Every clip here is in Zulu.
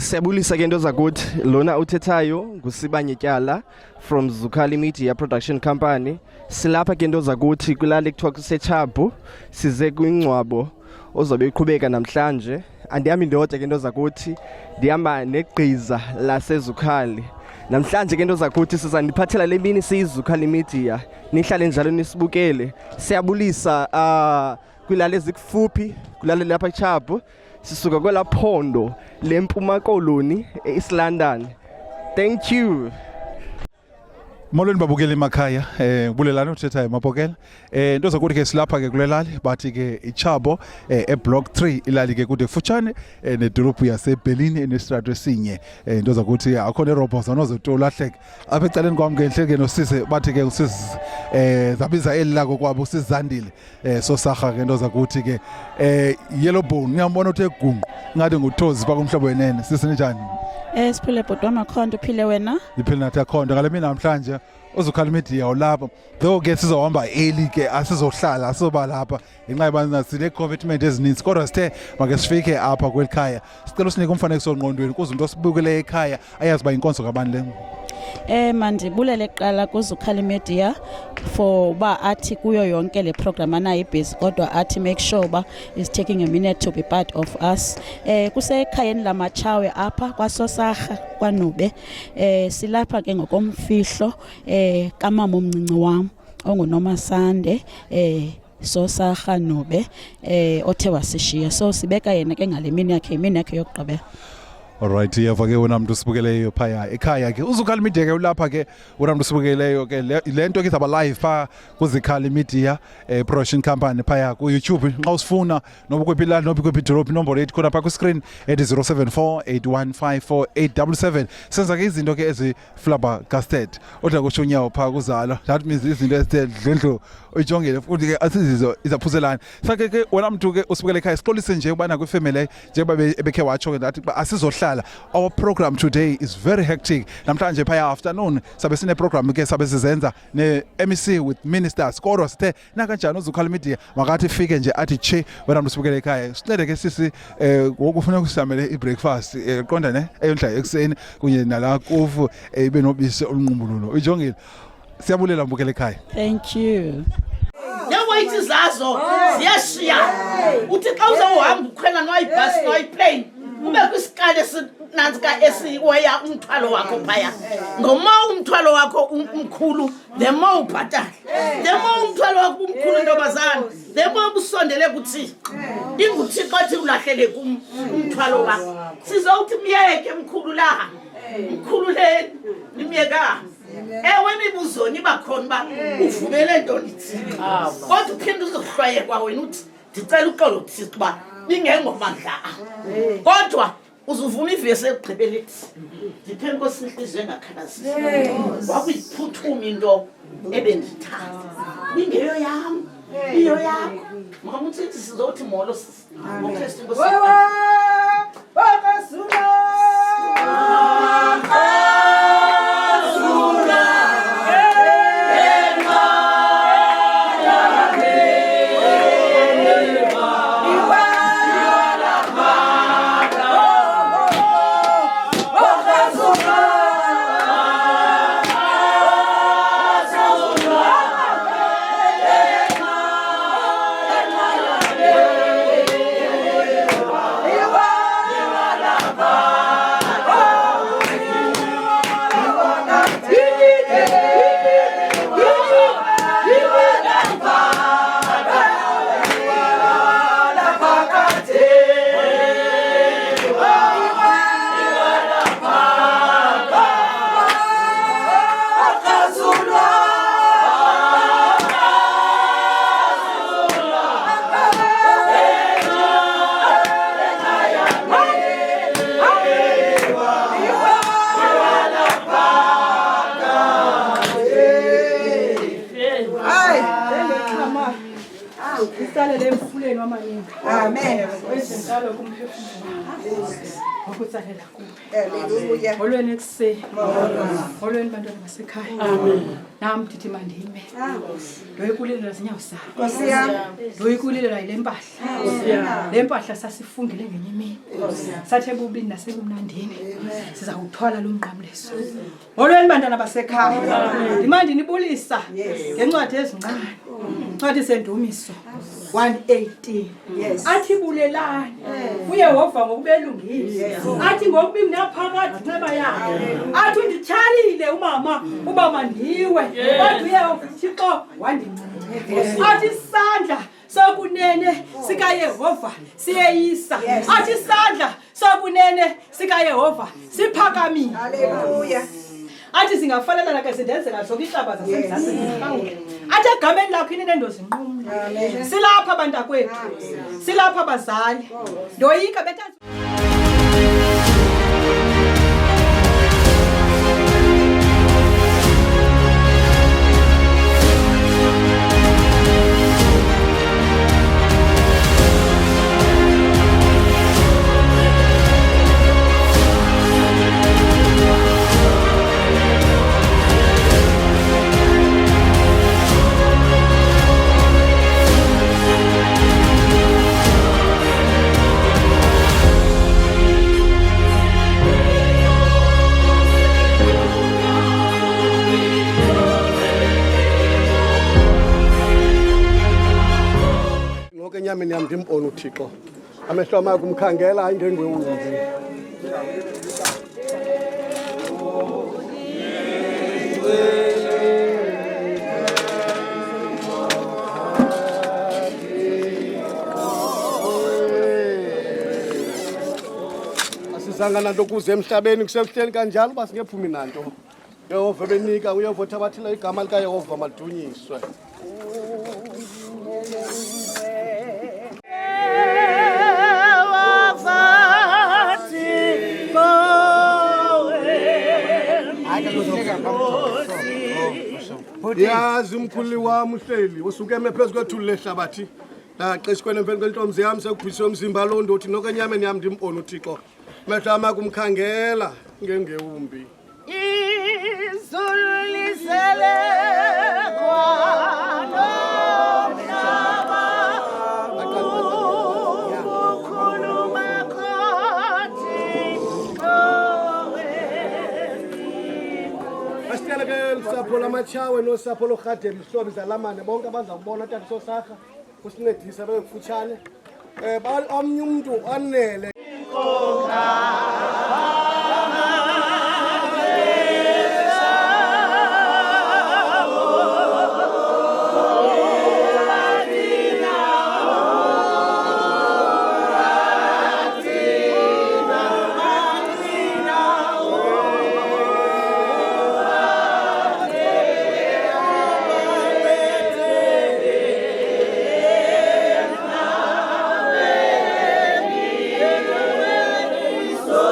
Siyabulisa ke into zakuthi lona uthethayo nguSibanye Tyala from Zukhali Media Production Company. Silapha ke into zakuthi kulale kuthiwa kuseChabu size kwingcwabo ozobe iqhubeka namhlanje. Andiyami ndoda ke into zakuthi ndihamba negqiza laseZukhali. Namhlanje ke into zakuthi sizaniphathela le mini siyiZukhali Media. Nihlale njalo nisibukele. Siyabulisa kwilale ezikufuphi kulale lapha eChabu. Sisuka kwela phondo leMpuma Koloni eEast London. Thank you. Molweni babukeli emakhaya kubulelana uthethayo mabhokela into zokuthi ke silapha ke kulelali bathi ke iChabo eBlock 3 ilali ke kude kufutshane nedolophu yaseBerlin enestrato esinye into zokuthi akho nerobot zonozotolahleka apha ecaleni kwami ke inhleke nosise bathi ke usisi zabiza elilako kwabo usizandile so saga ke into zokuthi ke yellow bone ngiyambona uthe gunqu ngathi nguthozi bakumhlobo wenene sisini njani siphile bhodwa makhonto uphile wena iphile nathi akhonto ngale mina namhlanje uZukhali Media ulapha though ke sizohamba early ke asizohlala asizoba lapha inxa yabana sine commitment ezininzi kodwa sithe make sifike apha kwelikhaya sicela usinike umfanekiso ongqondweni kuze umuntu osibukele ekhaya ayazi ba inkonzo kabani le mandibulele kuqala kuZukhali Media for ba athi kuyo yonke le program anayi busy kodwa athi make sure ba is taking a minute to be part of us kusekhayeni lamachawe apha kwaSosarha kwaNube silapha ke ngokomfihlo kamama omncinci wam onguNomasande Sosarha Nube othe wasishiya so sibeka yena ke ngale mini yakhe yokugqibela. Alright yeva ke wena umuntu usibukeleyo phaya ekhaya ke uZukhali Media ke ulapha ke wena umuntu usibukeleyo ke lento ke izaba live pha kuZukhali Media production company phaya ku YouTube nxa usifuna noba kwepilani noba kwepidolophu inombolo ethi khona pha ku screen ethi 0748154877 senza ke izinto ke eziflabbergasted odla kusho unyawo pha kuzalo that means izinto ezidlendlo uyijongele futhi ke asizizo izaphuzelana sake ke wena umuntu ke usibukele ekhaya sixolise nje ubana kwifamily njengoba bekhe watsho ngathi asizohlala. Our program today is very hectic. Namhlanje phaya afternoon sabe sine program ke sabe sizenza ne MEC with ministers. Kodwa sithe na kanjani uZukhali Media makathi fike nje athi che wena msibukele ekhaya. Sincede ke sisi ukufuna ukusamele ibreakfast qonda ne eyondla ekseni kunye nala kufu ibe nobisi olunqumbululo. Uyijongile. Siyabulela mbukele ekhaya. Thank you. Neweight zazo ziyashiya. Uthi xa uzohamba ukhwela noyibus noyiplane ube kwisikale sinantsika esiweya umthwalo wakho phaya ngoma umthwalo wakho umkhulu the more ubhatala the more umthwalo wakho umkhulu ntombazana the more usondele kuthi inguthixo athi ulahlele umthwalo wakho sizowuthi myeke mkhulu la mkhulu le nimyeka ewe imibuzo nibakhona ba uvumele ntoni kodwa uphinde uzohlwaye kwa wena uthi ndicela uxolo uthixo ba ingengomandla kodwa uzuvuma ivesi ekugqibelethi ndithe nkosi inhliziyo engakhalazisi wakuyiphuthuma into ebendithanda ingeyo yam iyo yakho mama uthi sizothi molo ngoKristu nkosi You are Isalele emfuleni wamaningi. Amen. Wezintalo kumphefumulo. Ukutsalela kuwe. Hallelujah. Molweni ekuseni. Molweni bantwana basekhaya. Amen. Nami ndithi mandime. Ndoyikulile zinyawo zakho. Nkosi yami. Ndoyikulile ile mpahla. Le mpahla sasifungile ngenye imini. Sathe bubini nasebumnandini. Siza kuthwala lo mnqamleso. Molweni bantwana basekhaya. Ndimandi nibulisa ngencwadi ezincane. Incwadi sendumiso 1:18. Athi bulelani uYehova ngokubelungile. Athi ngokubimni naphakathi nxeba yakhe. Athi undithalile umama uba mandiwe. Kodwa uYehova Thixo wandinceda. Athi isandla sokunene sikaYehova siyeyisa. Athi isandla sokunene sikaYehova siphakamile. Hallelujah. Athi singafanelana ke sindenzela zonke ihlaba zasemzantsi ngekhawule. Athi egameni lakho inene ndozinqumla. Silapha bantakwethu. Silapha bazali. Ndoyika betazi. Enyameni yami ndimbona uThixo amehlo ami kumkhangela hayi ngengwewu asizanga nanto kuze emhlabeni kusehleni kanjalo basingephumi nanto Yehova benika uYehova thabathile igama lika Yehova madunyiswe yazi umkhulu wami uhleli usukeme phezulu kwethulu lehlabathi laqesha kwena emveni kwentombi yami sekubhiswe umzimba lo ndothi nokenyameni yami ndimbona uThixo mehla ama kumkhangela ngengewumbi izulu lisele kwalo sapho lamachawe nosapho lokhadeli lihlobo zalamane bonke abazakubona tata sosakha kusincedisa bekufutshane omnye umuntu anele So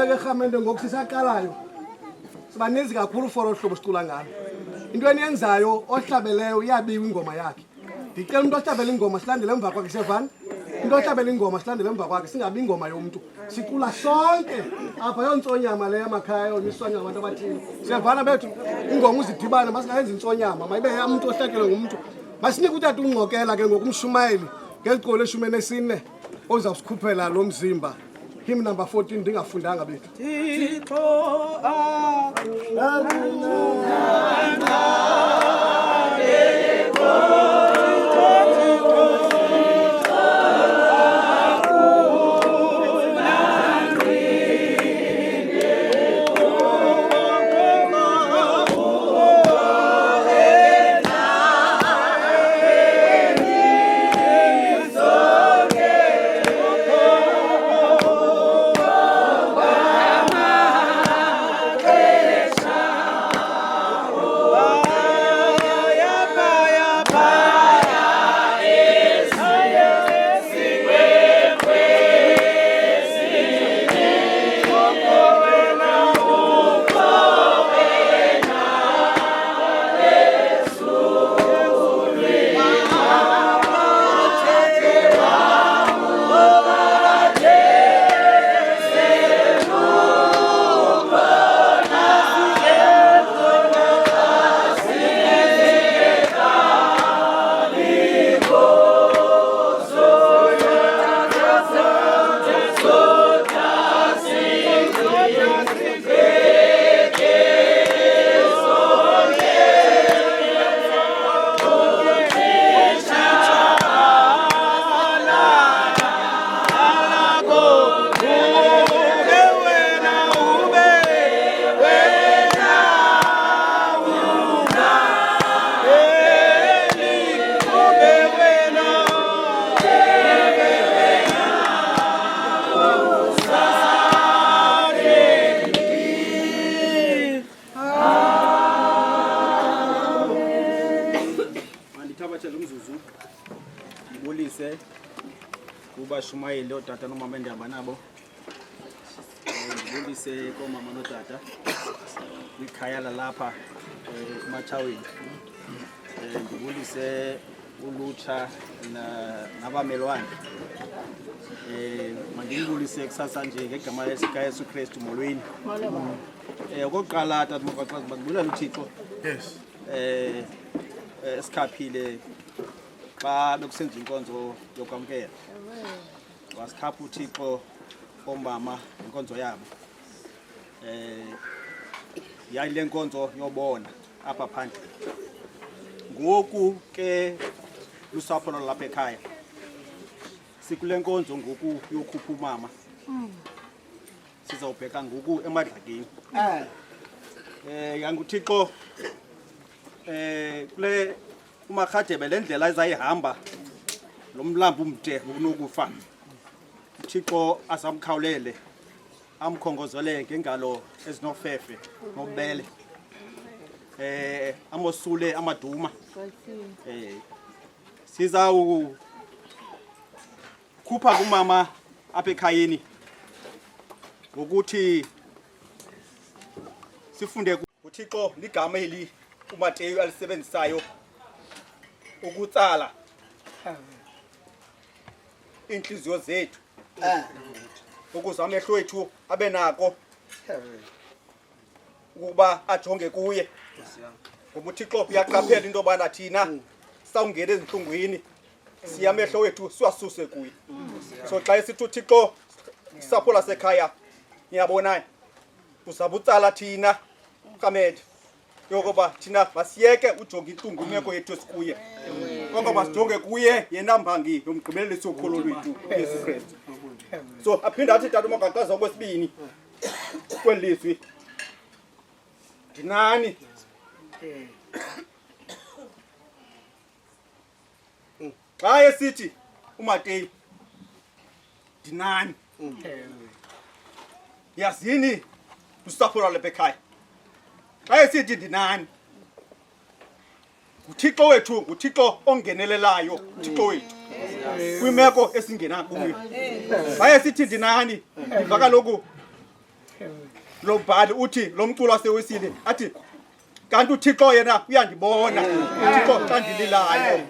ke Rhamente ngoku sisaqalayo sibaninzi kakhulu for ohlobo sicula ngalo into eniyenzayo ohlabeleyo iyabiwa ingoma yakhe ndicela umuntu ohlabela ingoma silandele emva kwakhe sevana into ohlabela ingoma silandele emva kwakhe singabi ingoma yomuntu sicula sonke apha yontsonyama le yamakhaya yoniswanya abantu abathile sevana bethu ingoma uzidibana masingayenzi intsonyama mayibe yamuntu ohlakelwe ngumuntu masinike utata ungqokela ke ngokumshumayeli ngeziqolo eshumene esine ozawusikhuphela lo mzimba hymn number 14 ndingafundanga bethu Shumayeli otata nomama endihamba nabo ndibulise komama notata kwikhaya lalapha ematshaweni ndibulise ulutsha nabamelwane mandibulise kusasa nje ngegama likaYesu Kristu molweni okokuqala tata makaxaza ndibulela uThixo yes esikhaphile xa bekusenza inkonzo yokwamkela wasikhapha uThixo omama inkonzo yabo yayile nkonzo yobona apha phandle ngoku ke lusapho lapha ekhaya sikule nkonzo ngoku yokhupha umama sizawubheka ngoku emadlakeni yanguThixo kule uMarhadebe lendlela ezayihamba lo mlambo umde ukunokufa uThixo asamkhawulele amkhongozele ngengalo ezinofefe nobele amosule amaduma sizawu khupha kumama apha ekhayeni ngokuthi sifunde uThixo ligama eli uMateyu alisebenzisayo ukutsala inhliziyo zethu ukuze amehlo ethu abe nako ukuba ajonge kuye ngoba uThixo uyaqaphela into yobana thina sawungena ezinhlungwini siya amehlo wethu siwasuse kuye so xa esithi uThixo isapho lasekhaya ngiyabona uzabutsala thina Rhamente yokuba thina masiyeke ujonga inhlungu imeko yethu esikuye konke masijonge kuye yena mbangi yomgqibelelisi wokholo lwethu Yesu Kristu so aphinda athi tata uMagaxaza okwesibini kwelizwi ndinani xa esithi uMateyu ndinani yazini usapho lwalapha ekhaya xa esithi ndinani uThixo wethu uThixo ongenelelayo uThixo wethu kwimeko esingena kuyo xa esithi ndinani iva kaloku lo mbhali uthi lo mculo wasewesile athi kanti uThixo yena uyandibona uThixo xa ndililayo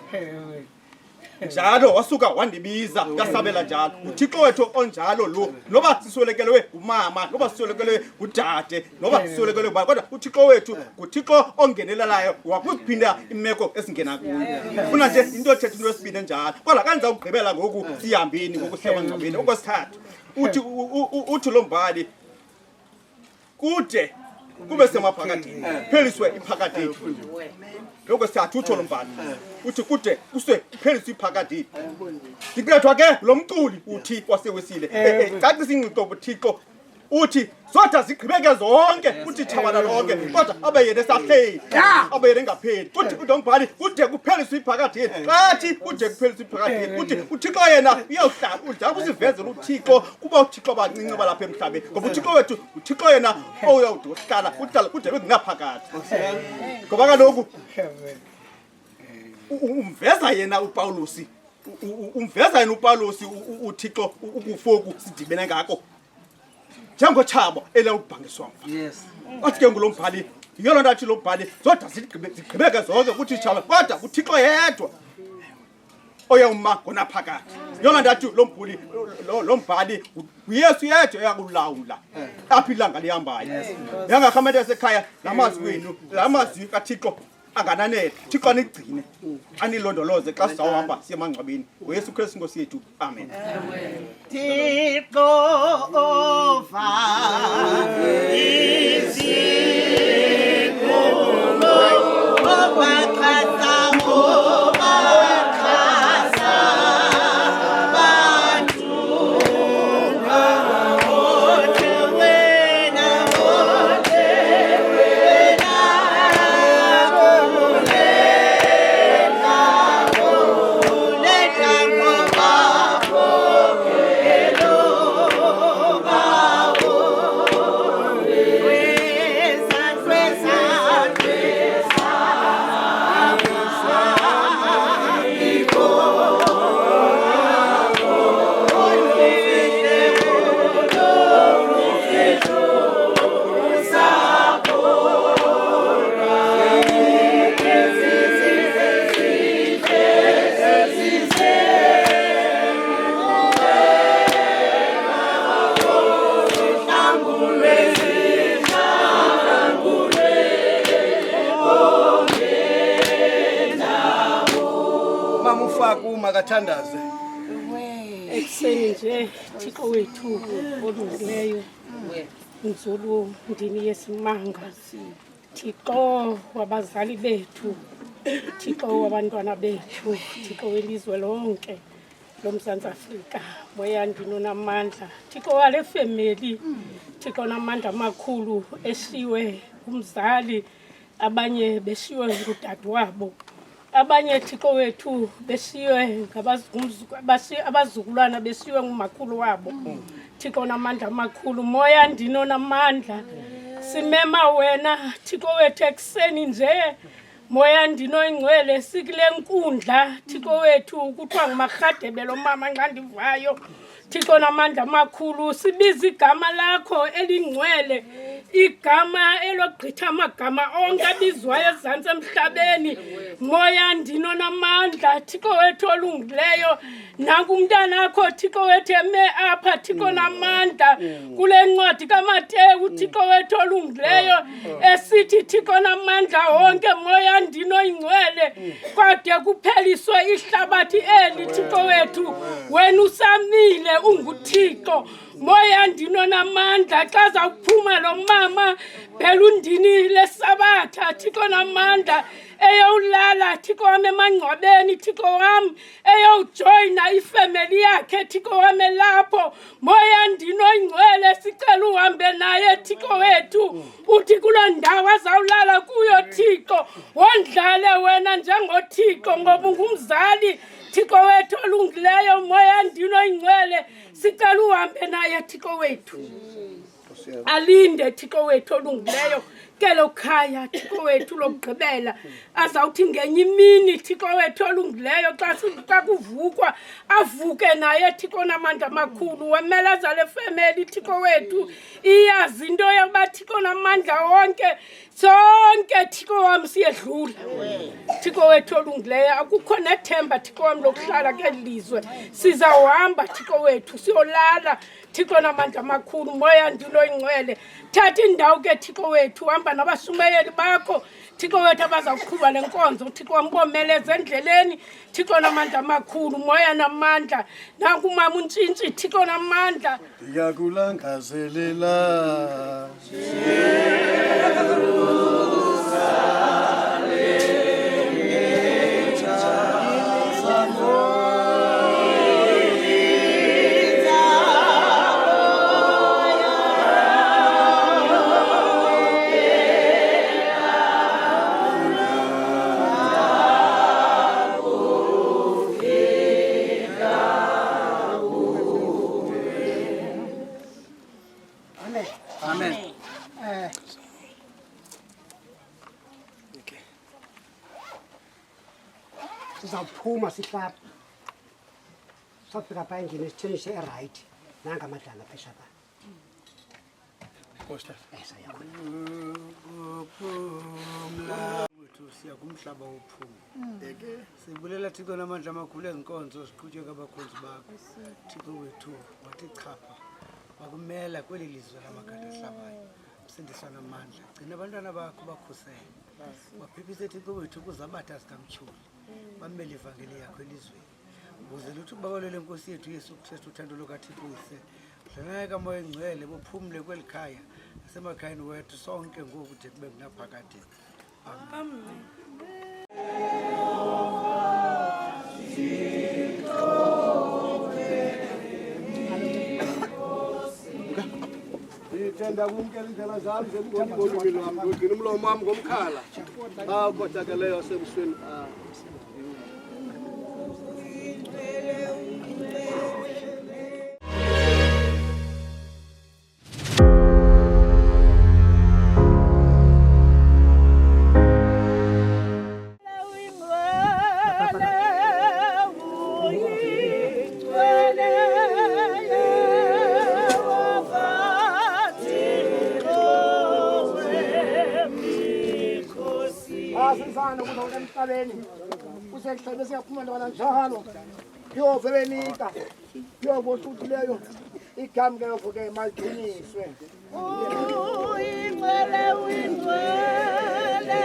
njalo wasuka wandibiza ngasabela njalo uThixo wethu onjalo lo noba siswelekelwe umama noba siswelekelwe udade noba siswelekelwe ubaba kodwa uThixo wethu nguThixo ongenelelayo wakuphinda imeko esingena kuyo ufuna nje into ethetha into yesibini njalo kodwa kanza ukugqibela ngoku sihambini ngokuhleba ngcabeni okwesithathu uthi lo mbhali kude kube semaphakadeni pheliswe iphakadeni lokho sithathu utsho lo mbhali uthi kude kuswe pheliswe iphakadeni ndiqethwa ke lo mculi uthi wasewesile cacisa ingqiqo uThixo uthi zodwa zigqibeke zonke uthi thabana lonke kodwa abe yena esahleli abe yena engapheli uthi uNdombhali kude kupheliswe iphakadeni qathi kude kupheliswe iphakadeni uthi uThixo yena uyawuhlala udla kusivezela uThixo kuba uThixo bancinci balapha emhlabeni ngoba uThixo wethu uThixo yena oyawuhlala uhlala kude kungaphakathi ngoba kaloku umveza yena uPawulosi umveza yena uPawulosi uThixo ukufoku sidibene ngako njengothabo elawubhangiswa yes athi ke ngulo mbhali yilo ndathi lo mbhali zodwa zigqibeke zonke ukuthi tshaba kodwa uThixo yedwa oyawuma ngonaphakathi yilo ndathi lo mbhali uYesu yedwa uyakulawula apha ilanga lihambayo yangakhamela esekhaya namazwi wenu lamazwi kaThixo angananele Thixo anigcine anilondoloze xa sizawuhamba siye emangcwabeni ngoYesu Kristu Nkosi yethu amen Thixo ova iziko obaqasa makathandaze ekuseni nje Thixo wethu olungileyo nzulu ndini yesimanga Thixo wabazali bethu Thixo wabantwana bethu Thixo welizwe lonke loMzantsi Afrika moya ndino namandla Thixo wale family Thixo namandla amakhulu eshiwe umzali abanye beshiwe ngudade wabo abanye Thixo wethu beshiwe abazukulwana beshiwe ngumakhulu wabo Thixo namandla amakhulu moya ndino namandla simema wena Thixo wethu ekuseni nje moya ndino ingcwele sikule nkundla Thixo wethu kuthiwa ngumarhadebelo mama nxa ndivayo Thixo namandla amakhulu sibiza igama lakho elingcwele igama elogqitha amagama onke abizwayo ezantsi emhlabeni moya ndino namandla Thixo wethu olungileyo nankumntana akho Thixo wethu eme apha Thixo namandla kule ncwadi kaMateyu Thixo wethu olungileyo esithi Thixo namandla wonke moya ndino ingcwele kwade kupheliswe ihlabathi eli Thixo wethu wena usamile unguThixo moya ndino namandla xa zawuphuma lo mama phela undini lesabatha Thixo namandla eyowulala Thixo wami emangcwabeni Thixo wami eyowujoyina ifamily yakhe Thixo wami lapho moya ndino ingcwele sicela uhambe naye Thixo wethu uthi kuloo ndawo azawulala kuyo Thixo wondlale wena njengoThixo ngoba ungumzali Thixo wethu olungileyo moya ndino ingcwele sicela uhambe naye Thixo wethu alinde Thixo wethu olungileyo ke lo khaya Thixo wethu lokugqibela azawuthi ngenye imini Thixo wethu olungileyo xa kuvukwa avuke naye Thixo namandla amakhulu wemelaza le family Thixo wethu iyazi into yokuba Thixo namandla wonke sonke Thixo wami siyedlula Thixo wethu olungileyo akukho nethemba Thixo wami lokuhlala kelizwe sizawuhamba Thixo wethu siyolala Thixo namandla amakhulu moya ndilo ingcwele thatha indawo ke Thixo wethu hamba nabashumayeli bakho Thixo wethu abazawuqhuba lenkonzo Thixo wambomeleza endleleni Thixo namandla amakhulu moya namandla nakumama untshintshi Thixo namandla ndiyakulangazelela sizawuphuma sihlapha safika phaa endlini sitshetshe eright nangamadlala phesha phaa wethu siya kumhlaba wophuma sibulela Thixo namandla amakhulu ezinkonzo ziqhutywe ngabakhonzi bakho Thixo wethu wathi chapha wakumela kweli lizwe lamagada ahlabayo msindiswa namandla gcina abantwana bakho bakhusele waphephise Thixo wethu kuzabatha zikamtyholi bamele ivangeli yakho elizweni ukuze lutho babalele Nkosi yethu Yesu Kristu uthando lukaThixo uyise dlanayo kamoya engcwele bophumle kweli khaya nasemakhayeni wethu sonke ngoku de kube kunaphakade amen. Ngithanda kumkela indlela zami zengqondo lwami ngigcina umlomo wami ngomkhala kodwa ke leyo sebusweni kusehlebe siyaphuma ndabana njalo yove benika yove ohluthileyo igama ke yovuke maliqiniswe uyingcwele uyingcwele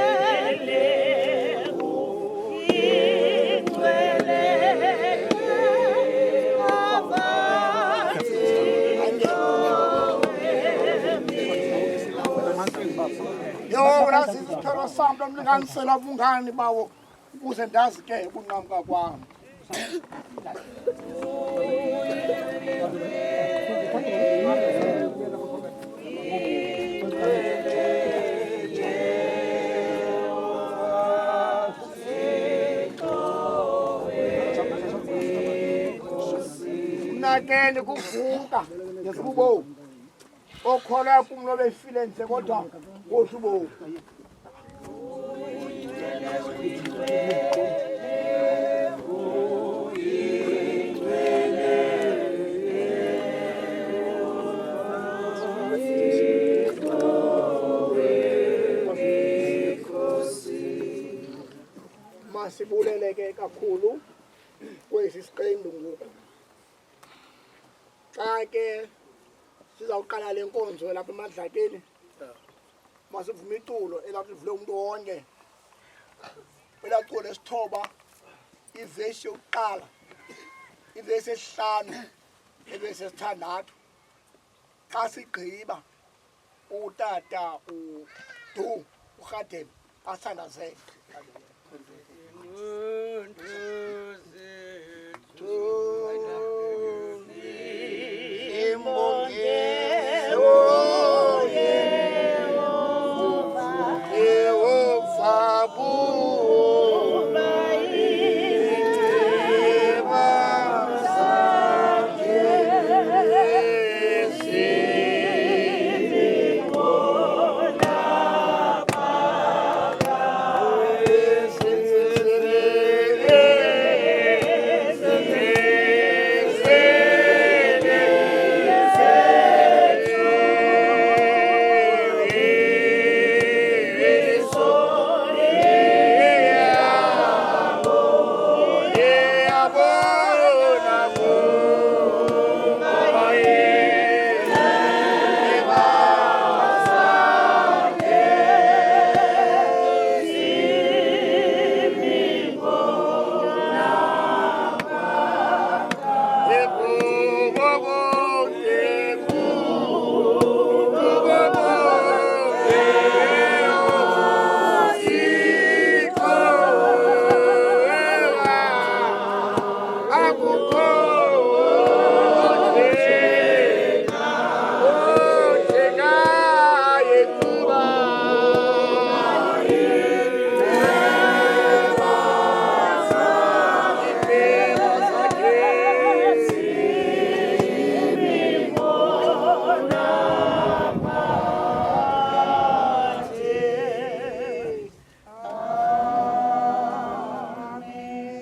yo nasizithelo sami lomlinganisela ubungani bawo ukuze ndazi ke ukunqamuka kwami nakeni kuvuka ngesibubo okholwa kumlo befile nje kodwa kohlubo masibuleleke kakhulu kwesi siqendu ngoku xa ke sizawuqala le nkonzo lapha emadlakeni masivume iculo elapho livule umuntu wonke elaculo lesithoba ivesi yokuqala ivesi esihlanu ivesi esithandathu xa sigqiba utata uDu uRhadem asithandazele Yeah. Yehovah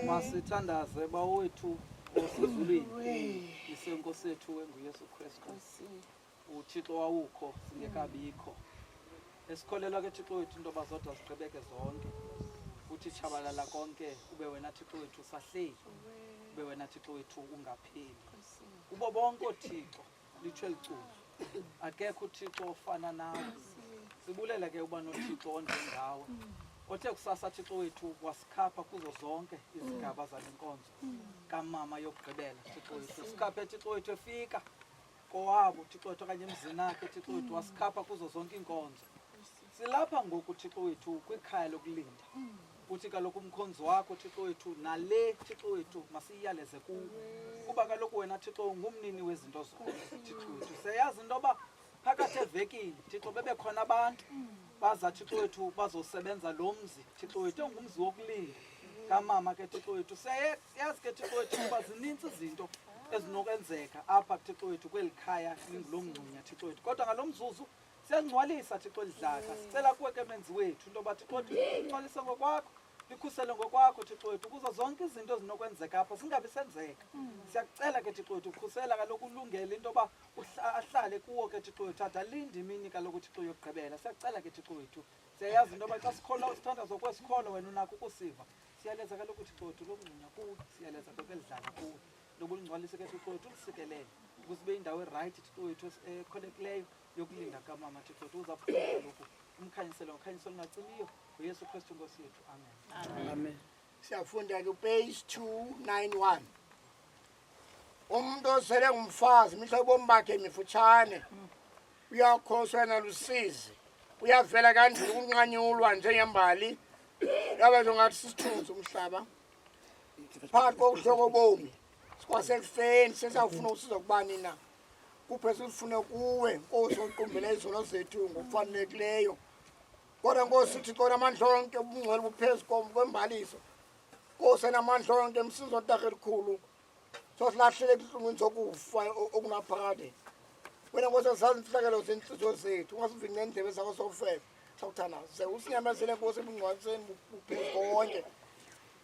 Masithandaze bawethu osezulwini isenkosi yethu enguYesu Kristu. uThixo wawukho singekabikho. Esikholelwa ke Thixo wethu into bazodwa zigqibeke zonke. Uthi chabalala konke ube wena Thixo wethu sahleli. Ube wena Thixo wethu ungapheli. Kubo bonke oThixo lithwe liculo. Akekho uThixo ofana nawe. Sibulela ke uba noThixo onjengawe. Othe kusasa Thixo wethu wasikhapha kuzo zonke izigaba zalenkonzo kamama yokugqibela Thixo wethu. Sikhaphe Thixo wethu efika kowabo Thixo wethu kanye emzini wakhe Thixo wethu wasikhapha kuzo zonke inkonzo. Silapha ngoku Thixo wethu kwikhaya lokulinda. Uthi kaloku umkhonzi wakho Thixo wethu nale Thixo wethu masiyaleze kuwo. Kuba kaloku wena Thixo ngumnini wezinto zonke Thixo wethu. Siyazi intoba phakathi evekini Thixo bebe khona abantu baza Thixo wethu bazosebenza lo mzi Thixo wethu ongumzi wokulinda kamama ke Thixo wethu. Siyazi ke Thixo wethu kuba zininzi izinto ezinokwenzeka apha Thixo wethu kwelikhaya lingulomngcunya Thixo wethu. Kodwa ngalomzuzu siyangcwalisa Thixo lidlaka. Sicela kuwe ke menzi wethu intoba Thixo wethu ngcwalise ngokwakho. Likhusele ngokwakho Thixo wethu kuzo zonke izinto ezinokwenzeka apha singabi senzeka. Siyakucela ke Thixo wethu ukhusela kaloku ulungele intoba ahlale kuwo ke Thixo wethu adalinde imini kaloku Thixo yokugqibela. Siyakucela ke Thixo wethu. Siyayazi intoba xa sikholwa usithandazo kwesikolo wena unakho ukusiva. Siyaleza kaloku Thixo wethu lomngcunya kuwe. Siyaleza ke lidlala kuwe. Lobulingcwalise ke Thixo wethu usikelele. Ukuzibe indawo right Thixo wethu ekhonekileyo yokulinda kamama Thixo wethu uzaphuma kaloku umkhanyiselo ongacimiyo uYesu Kristu Nkosi yethu. Amen. Amen. Siyafunda ke page 291. Umuntu osele ngumfazi mihlobo bakhe mifutshane. Uyakhoswa nalusizi. Uyavela kanjani ukunqanyulwa njengembali. Yabe ngathi sisithunzi umhlaba. Phakathi kokuhloko bomi. Sikwasekufeni sesafuna usizo kubani na. Kuphezulu ufune kuwe Nkosi oqumbele izono zethu ngokufanelekileyo. Kodwa Nkosi Thixo amandla onke ubungcwele buphezulu kwembaliso. Nkosi namandla onke emsizo ntakhe likhulu. Sosilahlele kuhlungwini zokufa okunaphakade. Wena Nkosi sazi inhlakelo zenhliziyo zethu ungasivini nendebe zakho sofela. Sawuthana ze usinyamezele Nkosi ubungcwaliseni buphezulu konke.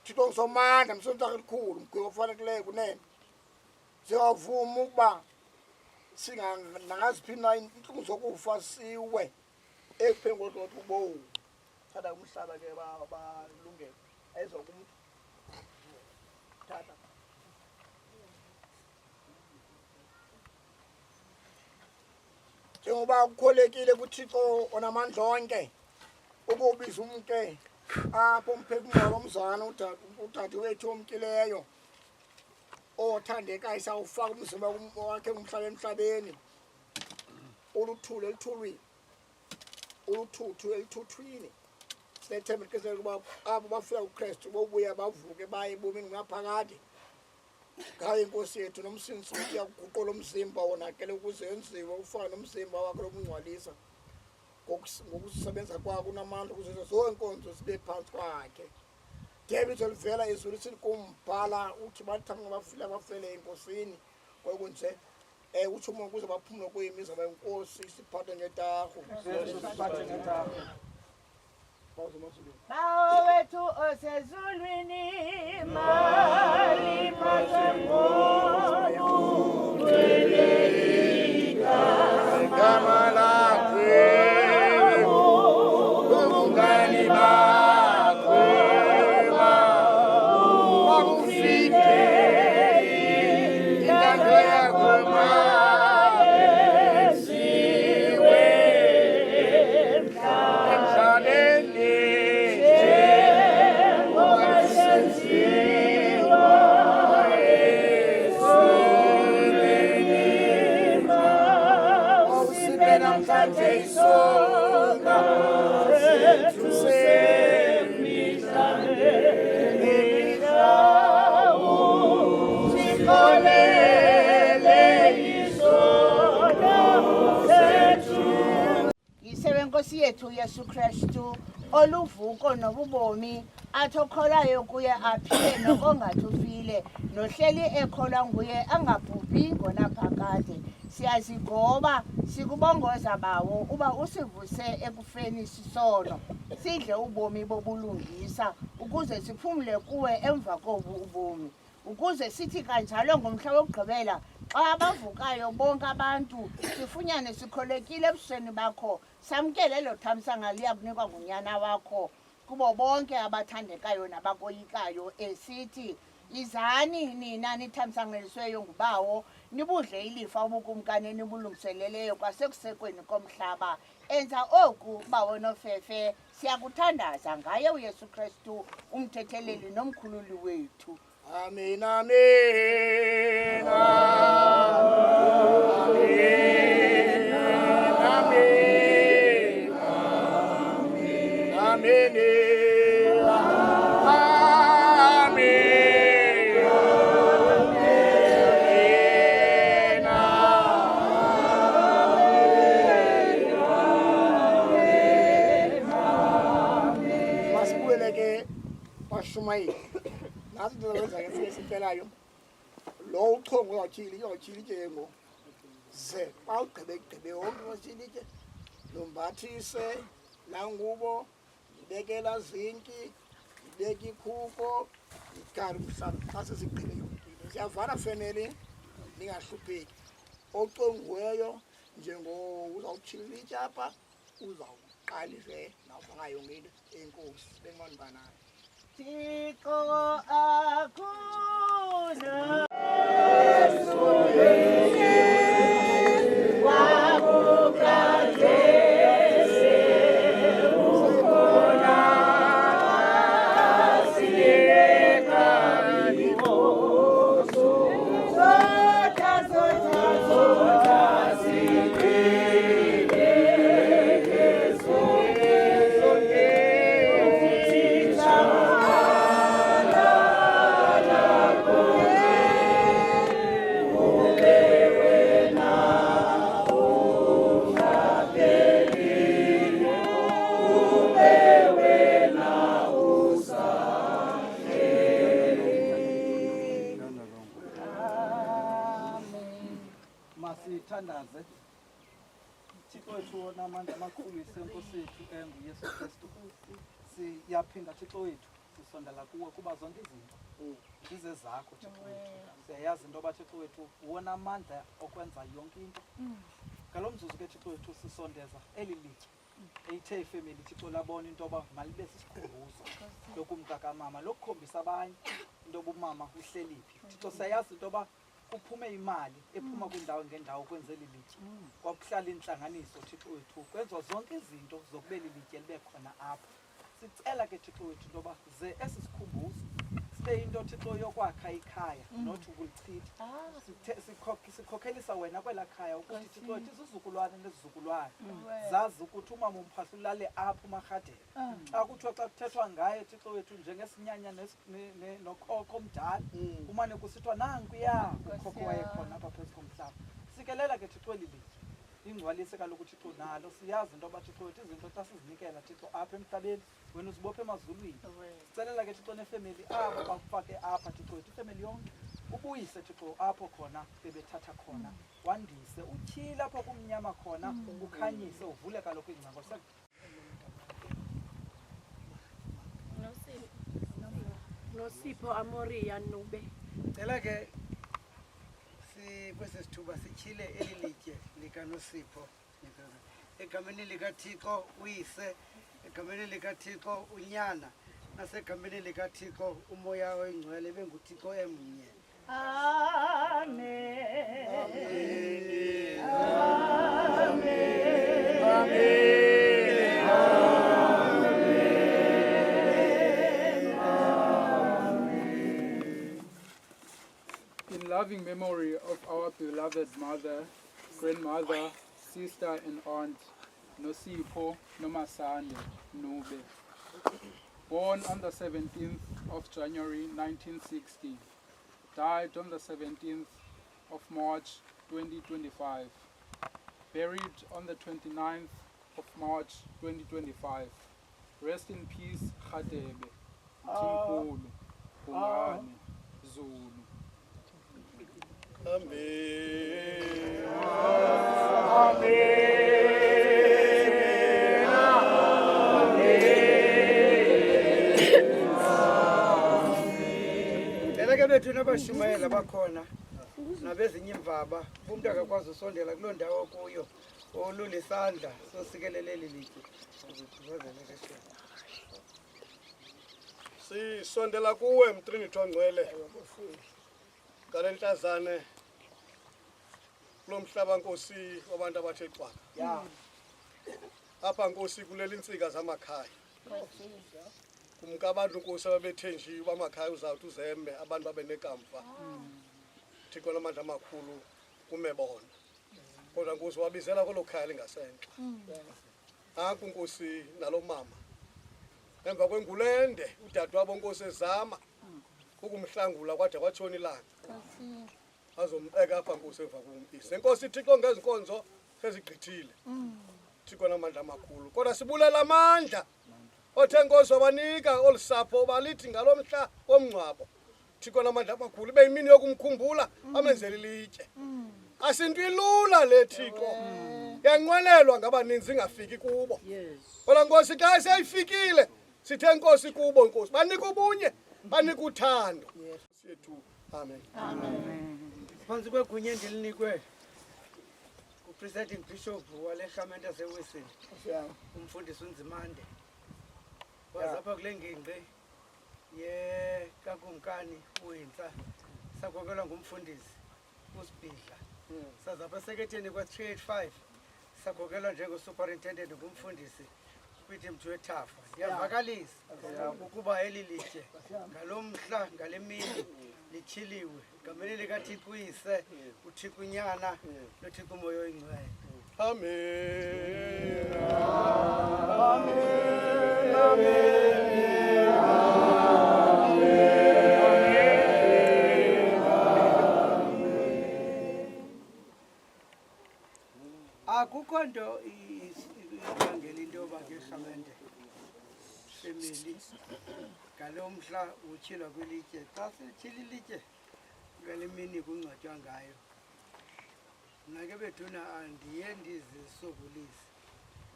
Thixo ngizomandla emsizo ntakhe likhulu mgwebo ofanelekileyo kunene. Siyavuma ukuba singangaziphina inhlungu zokufa siwe ekuphengo lokuthi ubo thada umhlaba ke balungele ezokumuntu tata njengoba ukholekile kuThixo onamandla onke ukubiza umke apho umphefumulo womzana udade wethu omkileyo othandekayo sawufaka umzimba wakhe emhlabeni uluthule elithulwini uluthuthu elithuthwini. Sinethemba eliqinisekileyo ukuba abo bafika kuKristu bobuya bavuke baye ebomini ngaphakade. Ngayo inkosi yethu nomsindisi ukuthi uyakuguqula umzimba wonakele ukuze wenziwe ufane nomzimba wakhe lokungcwalisa ngokusebenza kwakho unamandla ukuze zonke inkonzo zibe phansi kwakhe. David olivela izulu silikumbhala uthi bathanga bafile abafele enkosini kwekunje uthi uma kuze baphumule kuyimizi abenkosi siphathe ngetahu siphathe ngetahu. Bawo wethu osezulwini mali mazembo welelika gama lakhe ubungani bakhe bakufike Kade songa sethu semihlawu sikolele isono sethu. Yisebenzi Nkosi yethu Yesu Kristu oluvuko nobubomi athokolayo kuye aphile nokongathi ufile nohleli ekholwa nguye angabhubhi ngonaphakade. Siyazigoba sikubongoza bawo uba usivuse ekufeni sisono sidle ubomi bobulungisa ukuze siphumule kuwe emva kobu ubomi ukuze sithi kanjalo ngomhla wokugqibela xa abavukayo bonke abantu sifunyane sikholekile ebusweni bakho samkele lo thamsanqa liya kunikwa ngunyana wakho kubo bonke abathandekayo nabakoyikayo esithi izani nina nithamsanqelisweyo ngubawo nibudle ilifa ubukumkane nibulungiseleleyo kwasekusekweni komhlaba enza oku bawo nofefe siyakuthandaza ngaye uYesu Kristu umthetheleli nomkhululi wethu. Amen, amen, amen, amen, amen, amen. Masibuyele ke washumayeli. Nasi ndozenza ngesinye isicelayo lo uchongo uyawutshila njengo ze bawugqibe wonke washilike lombathise la ngubo ibekela zinki ibeka ikhuko ikari umhlaba xa sesigqibe yonke into siyavana family ningahlupheki ocongiweyo njengo uzawutshila itshapha uzawuqalise nawufa yonke into enkosi bengibani banayo Tiko akuna Masithandaze Thixo wethu onamandla amakhulu isenkosi yethu enguYesu Kristu siyaphinda Thixo wethu sisondela kuwe kuba zonke izinto zize zakho Thixo wethu siyayazi into yoba Thixo wethu wona amandla okwenza yonke into ngalo mzuzu ke Thixo wethu sisondeza eli litye eyithe ifemeli Thixo labona into yoba malibe sisikhumbuzo lokumka kamama lokukhombisa abanye into yoba umama uhleliphi Thixo siyayazi into yoba kuphume imali ephuma kwindawo ngendawo kwenzela ilitye kwakuhlala intlanganiso Thixo wethu kwenziwa zonke izinto zokubeli litye libe khona apha sicela ke Thixo wethu into yoba ze esi sikhumbuzo sibe into Thixo yokwakha ikhaya nothi ukulichitha sikhokhelisa wena kwela khaya ukuthi Thixo wethu isizukulwane nezizukulwane zazi ukuthi umama umphahla ulale apha umarhadeni xa kuthiwa xa kuthethwa ngaye Thixo wethu njengesinyanya nokhokho omdala umane kusithiwa nankuya ukhokho wayekhona apha phezu komhlaba sikelela ke Thixo eli litye ingcwalise kaloku Thixo nalo siyazi into yoba Thixo wethu izinto xa sizinikela Thixo apha emhlabeni wena uzibophe emazulwini sicelela ke Thixo nefemeli abo bakufake apha Thixo wethu ifemeli yonke ubuyise Thixo apho khona bebethatha khona wandise utyhile apho kumnyama khona ukhanyise uvule kaloku ingcango Nosipho Amoria Nube. Cela ke kwesi sithuba sityhile eli litye likaNosipho egameni likaThixo uyise egameni likaThixo unyana nasegameni likaThixo umoya oyingcwele benguThixo emnye. Amen. Amen. In loving memory of our beloved mother, grandmother, sister and aunt Nosipho Nomasande Nube. Born on the 17th of January 1960. Died on the 17th of March 2025. Buried on the 29th of March 2025. Rest in peace, Khadebe, Mthimkhulu, Bongane, Zulu. Leleke bethu nabashumayela bakhona nabezinye imvaba umuntu akakwazi usondela kuloo ndawo kuyo olula isandla sosikeleleli litye. Sisondela kuwe Mtrinity ongcwele ngale nhlazane kulo mhlaba Nkosi wabantu abathe xwaka. Apha Nkosi kuleli insika zamakhaya. Kumka abantu Nkosi ababethenjiwe bamakhaya uzawuthi uzembe abantu babe nekamva. Thixo namandla amakhulu kumebona. Kodwa Nkosi wabizela kwelo khaya lingasenhle. Nanku Nkosi nalo mama. Emva kwengulende udadewabo Nkosi ezama ukumhlangula kwade kwatshona ilanga. Azombeka apha Nkosi emva kumpisi. Enkosi Thixo ngezinkonzo sezigqithile. Thixo namandla amakhulu. Kodwa sibulela amandla. Othe Nkosi wabanika olusapho balithi ngalomhla womngcwabo. Thixo namandla amakhulu ibe yimini yokumkhumbula amenzele ilitye. Asinto ilula le Thixo. Yanqwenelwa ngabaninzi ingafiki kubo. Kodwa Nkosi xa seyifikile sithe Nkosi kubo Nkosi banika ubunye banika uthando. Sethu amen. Phansi kwegunya endilinikwe upresiding bishop wale Rhamente yaseWeseli umfundisi uNzimande. Wazapha kule ngingqi ye kaKumkani uHintsa sakhokelwa ngumfundisi uSibhidla. Sazapha eseketheni kwa385 sakhokelwa njengosuperintendent ngumfundisi uPeter Mthwethafa. Ndiyavakalisa ukuba eli litye ngalomhla ngale mini lityhiliwe ngameni likaThixo uyise uThixo unyana noThixo umoya oyingcwele. Amen. Akukho nto ibangela into yoba ke Rhamente family ngalo mhla utyhilwa kwilitye xa setyhila ilitye ngale mini kungcwatywa ngayo. Mna ke bethuna andiye ndizisokolise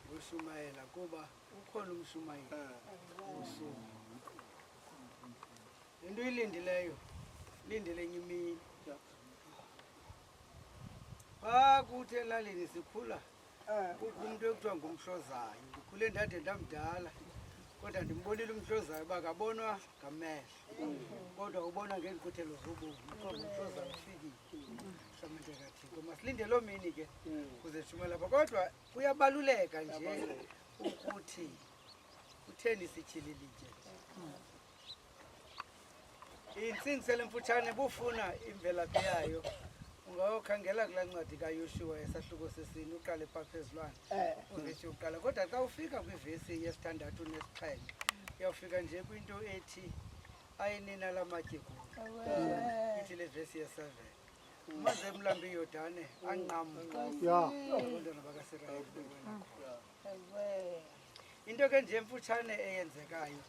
ngoshumayela kuba ukhona umshumayeli usuku. Into ilindileyo lindele enye imini. Kuthi elalini sikhula kukho umuntu ekuthiwa ngumhlozayo. Ndikhule ndade ndamdala kodwa ndimbonile umhlozayo uba kabonwa ngamehlo kodwa ubona ngeenkuthelo zobomi. Umhlozayo ufikile Rhamente kaThixo. Masilinde loo mini ke kuze shumela apha kodwa kuyabaluleka nje ukuthi kutheni sityhile ilitye. Intsingiselo emfutshane bufuna imvelaphi yayo ungayokhangela kulaa ncwadi kaYoshuwa esahluko sesine uqale phaa phezulwana uvesi yokuqala. Kodwa xa ufika kwivesi yesithandathu nesixhenxe uyawufika nje kwinto ethi ayinina lamatye kulo. Ithi le vesi ye-7 umaze emlambi iYordane anqamu abantwana bakaSirayeli. Into ke nje emfutshane eyenzekayo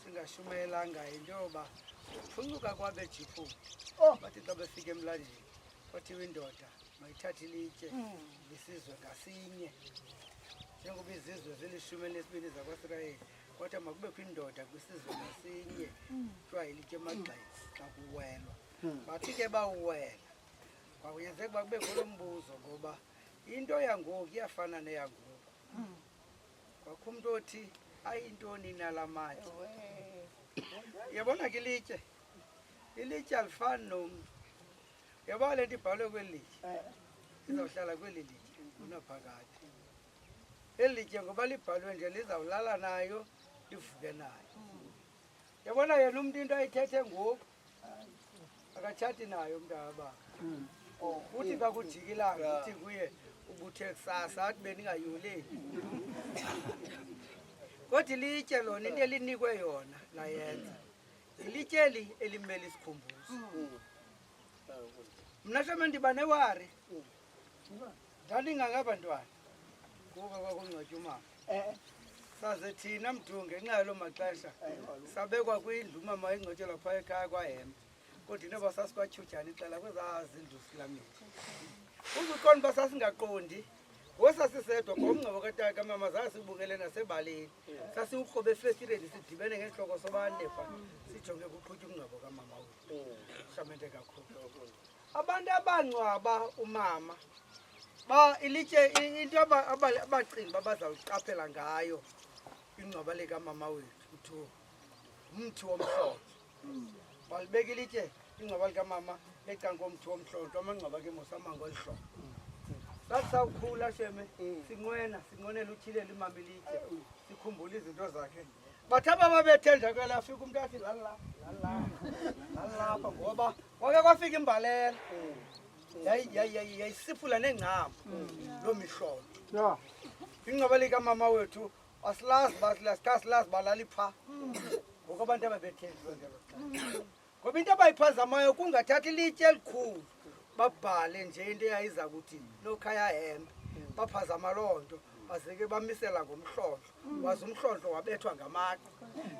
singashumayelanga into yoba uphuncuka kwabeJiphu bathi xa befika emlandini kwathiwa indoda mayithathe ilitye lisizwe ngasinye. Njengoba izizwe zili12 zakwaSirayeli kodwa makubekho indoda kwisizwe ngasinye kuthiwa ilitye emagxeni xa kuwelwa. Bathi ke bawuwela kwakuyenzeka uba kubekho lo mbuzo ngoba into yangoku iyafana neyangoku. Kwakho umntu othi ayintoni nala matye. Yabona ke ilitye alifani nomntu. Yabona le nto ibhalwe kweli litye izawuhlala kweli litye kunaphakade. Eli litye ngoba libhalwe nje lizawulala nayo livuke nayo. Yabona yena umntu into ayithethe ngoku akatshati nayo umntu ababa. uthi xa kujikilanga uthi kuye ubuthe kusasa athi beningayoleli kodwa ilitye lona into elinikwe yona layenza ilitye elimele isikhumbuzo mna shame ndiba newari ndandingangabantwana kuba kwakungcwatywa umama saze thina mdunge ngenxa yaloo maxesha sabekwa kwindlu umama wayengcwatyelwa phaa ekhaya kwahembe kodwa inoba sasikwatyhujana icala kwezaa zindlu silamithi uzuqondi uba sasingaqondi ngosasisedwa ngomngcwabo katata kamama zasibukele nasebaleni sasiwurhobe efestireni sidibene ngentloko sobanefa sijonge kuqhutywa umngcwabo kamama wethu shamente kakhulu abantu abangcwaba umama ilitye into abacingi bazawuqaphela ngayo ingcwaba likamama wethu kuthiwa umthi womhlonto balibeka ilitye ingcwaba likamama ecangkomthi womhlonto amangcwaba ke mosamanga olihlobo sathi sawukhula sheme sinqwenela utyhilela imama ilitye sikhumbula izinto zakhe bathi aba babethenja kwela afika umntu athi lalapha ngoba kwake kwafika imbalela yayisiphula nengcambu loo mihlolo ingcwaba likamama wethu asilazi balali phaa ngoku abantu ababethenjwe ngelo xesha ngoba into abayiphazamayo kungathathi ilitye elikhulu babhale nje into eyayiza kuthi nokhaya hembe baphazama loo nto bazeke bamisela ngomhlonhlo waze umhlonhlo wabethwa ngamaqo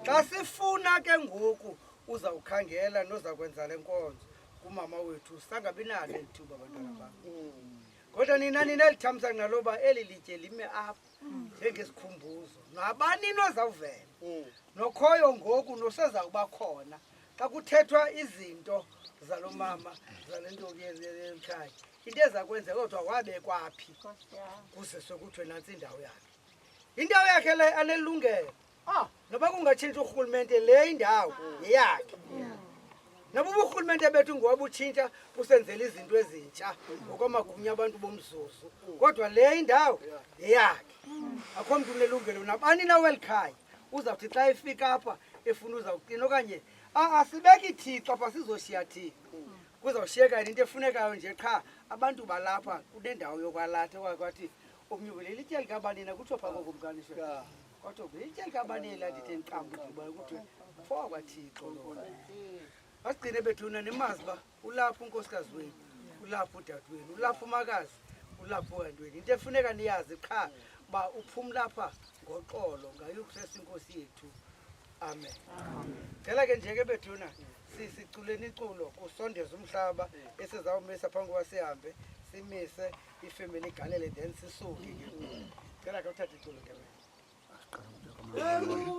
xa sifuna ke ngoku uzawukhangela noza kwenza le nkonzo kumama wethu sangabi nalo elithuba abantwana bam kodwa nina elithamsa naloba eli litye lime apha njengesikhumbuzo nabani nozawuvela nokhoyo ngoku nosezawuba khona xa kuthethwa izinto zalo mama zale ntombi elikhaya into eza kwenzeka kodwa wabekwaphi kuze sokuthiwe nantsi indawo yakhe indawo yakhe le anelungelo noba kungatshintsha urhulumente le indawo yeyakhe nabo uburhulumente bethu ngowabutshintsha busenzela izinto ezintsha ngokwamagunya abantu bomzuzu kodwa le indawo yeyakhe akho mntu unelungelo nabani na weli khaya uzawuthi xa efika apha efuna uzawuqina okanye asibeki thixo apha sizoshiya thixo kuzawushiyeka into efunekayo nje qha abantu balapha kunendawo yokwalatha okwathi omnyukule ilitye likabanina kuthiwa phaa kokumkanisho kodwa ilitye likabanina ndithi ndiqambu ndiba kuthiwe fo kwathixo lona asigcine bethuna nemazi uba ulapho unkosikazi wenu ulapho udadewenu ulapho umakazi ulapho wantweni into efuneka niyazi qha uba uphumla apha ngoxolo ngayokusesa inkosi yethu amen cela ke nje ke bethuna siculeni iculo kusondeza umhlaba esizawumisa phambi koba sihambe simise ifemeli igalele then sisuke ke cela ke uthathe iculo ke Yeah.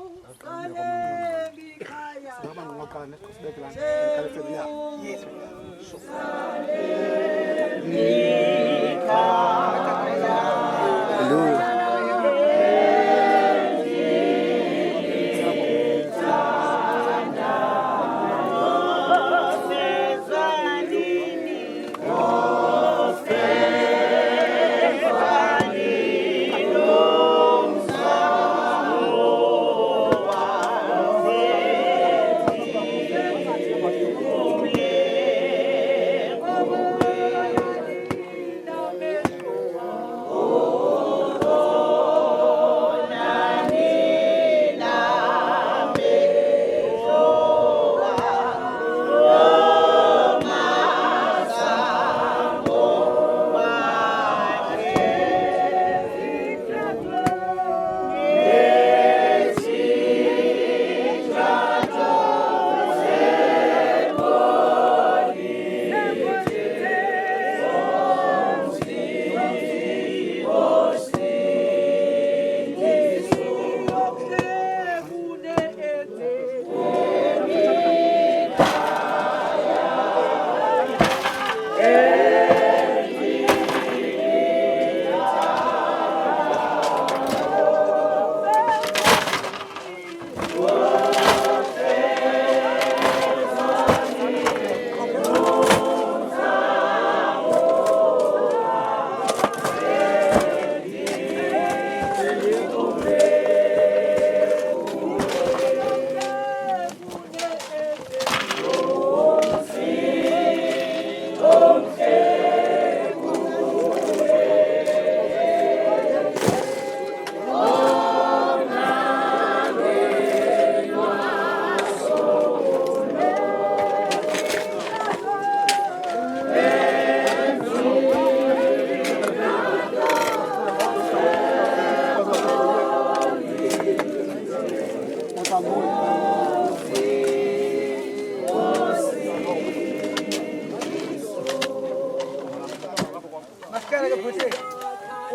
Ukhona ke futhi.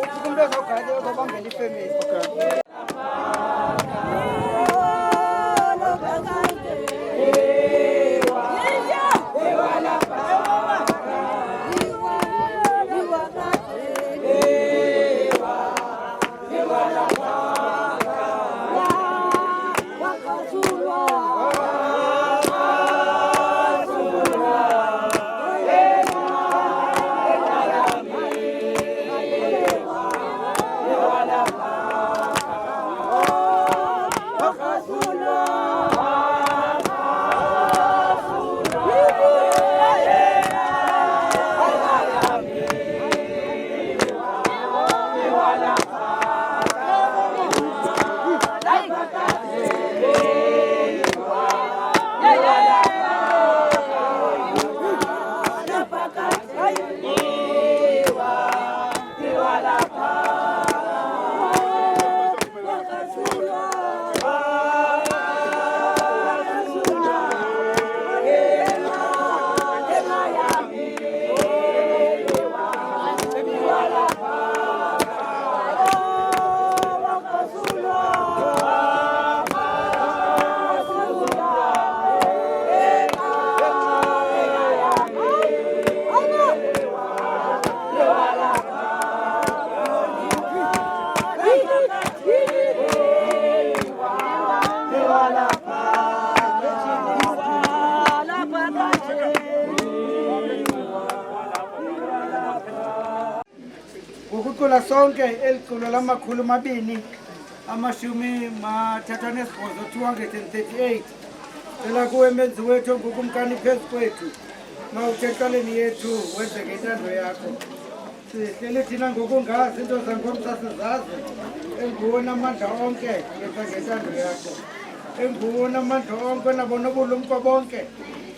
Uthi umuntu ozogade uzobambela ifamily. Okay. Ukucula sonke eliculo lamakhulu amabini amashumi mathathu nesibhozo 238 cela kuwe menzi wethu ngukumkani phezu kwethu mawutheqaleni yethu wenze ngentando yakho sihleli thina ngokungazi into zangomsa sizazi enguwona amandla onke yenza ngentando yakho enguwona amandla onke nabona ubulumko bonke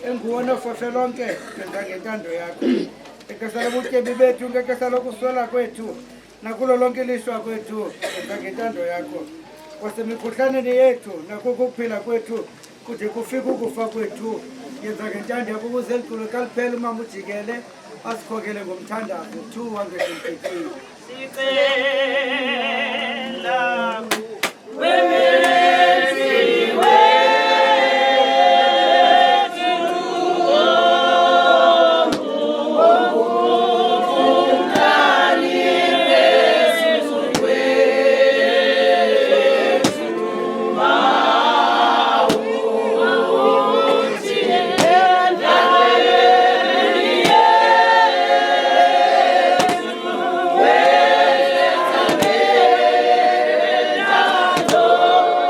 enguwona fofe lonke yenza ngentando yakho ekasala butyebi bethu ngekasala kuswela kwethu nakulo lonke ilishwa kwethu yenza ngentando yakho kwasemikhuhlaneni yethu nakukuphila kwethu kude kufika ukufa kwethu yenza ngentando yakho ukuze eliculo kaliphela umama ujikele asikhokele ngomthandazo 218 sicela Oh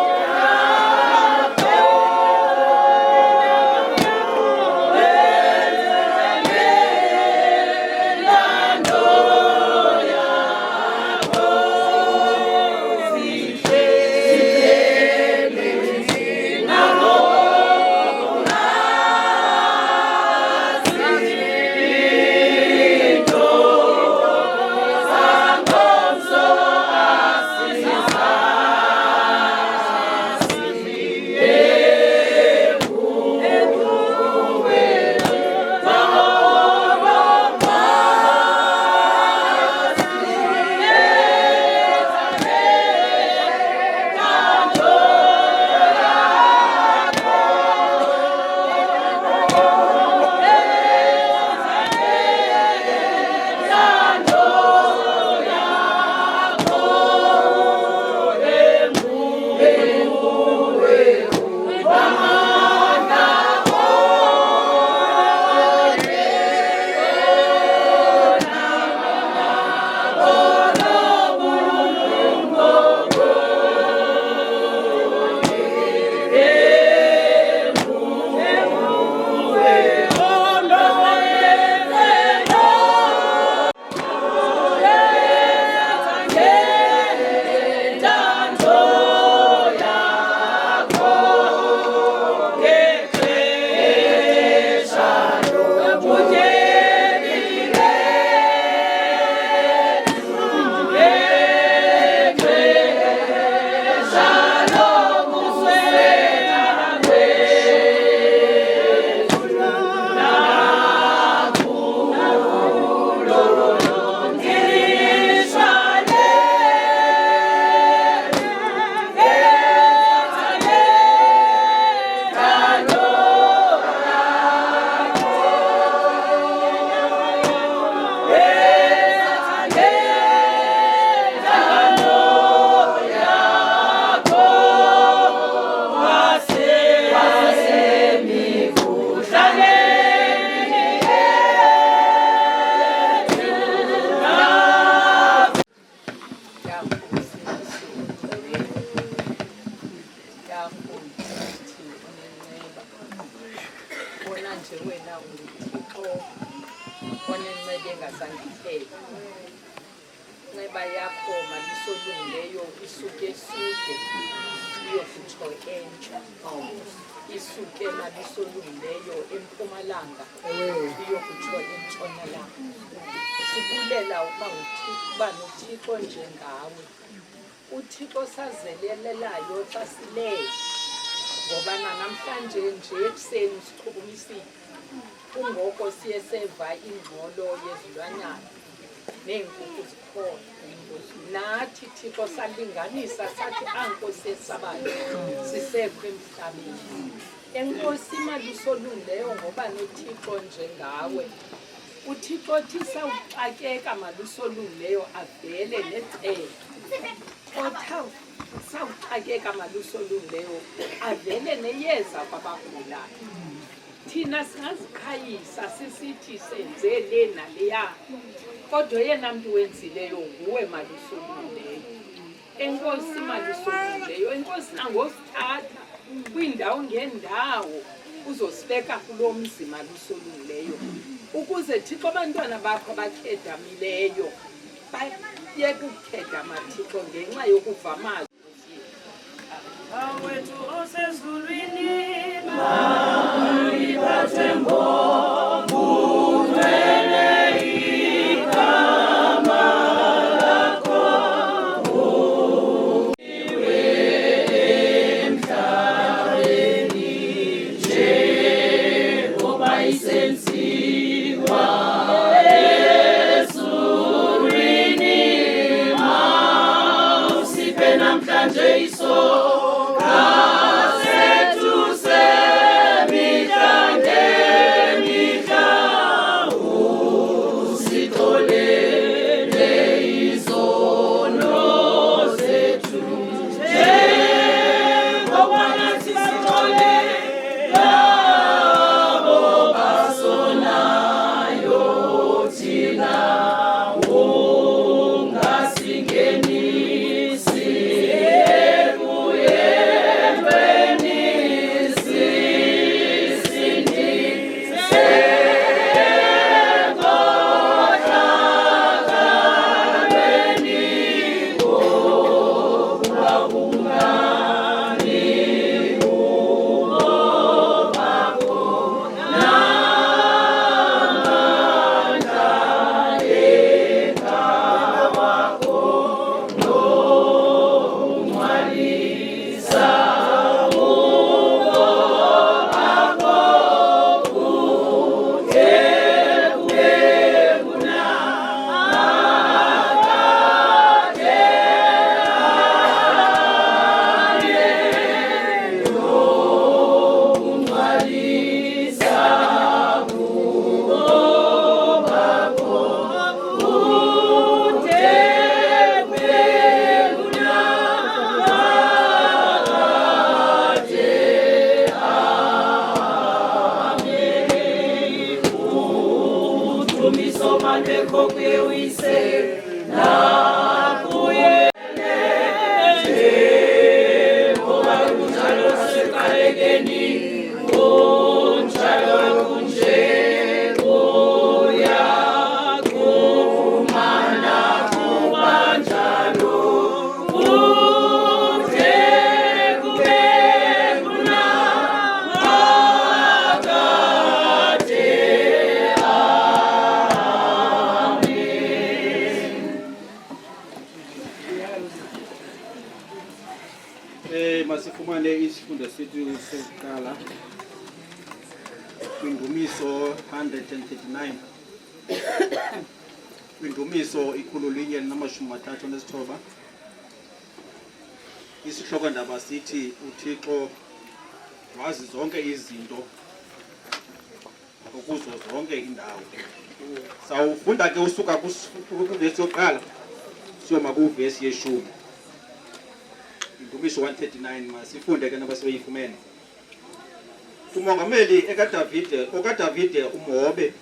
ngasangithela nceba yakho malisolungileyo isuke sude iyokutsho entsha isuke malisolungileyo empumalanga iyokutsho entshonalanga sibulela uba noThixo njengawe uThixo sazelelelayo xa sileyo ngoba namhlanje nje ekuseni sichukumisile kungoko siye seva ingxolo yezilwanyana neenkukhu zikhona nathi Thixo salinganisa sathi ankosi yesabayo sisekho emhlabeni enkosi malisolungileyo ngoba noThixo njengawe uThixo thi sawuxakeka malisolungileyo avele necele otha sawuxakeka malisolungileyo avele neyeza kwabagulayo thina singazikhayisa sisithi senze le naleya kodwa yena mntu wenzileyo nguwe malisolungileyo enkosi malisolungileyo enkosi nangosithatha kwiindawo ngeendawo uzosibeka kulo mzi malisolungileyo ukuze Thixo abantwana bakho abakhedamileyo bayeke ukukhedama Thixo ngenxa yokuva amazwi awethu osezulwini maliphathe ngobumele igama lakho uliwe emhlabeni njengoba isenziwa ezulwini mawusiphe namhlanje isoka sethu semihla ngemihla usixolele izono zethu njengoba nathi sixolela abo basonayo thina ungasingenisi ekuyekweni sisindise enkohlakalweni ngokuba kungani ubakho namandla engawakho nongcwalisa ubakho kude kube kunakade nongcwalisa ubakho kude kube kunakade udumiso mandekho kuye uyise nakuye njengoba kunjalo sekuqalekeni kunjalo kunje kuya kumana kubanjalo kude kube kunakade Masifumane isifundo sethu sokuqala kwindumiso 139 kwindumiso ikhulu linye namashumi 39 isihloko ndaba sithi uThixo wazi zonke izinto ukuzo zonke indawo sawufunda ke usuka kuvesi yokuqala siyoma kuvesi yeshumi indumiso 139 masifunde ke nabasebeyifumene umongameli okaDavide umhobe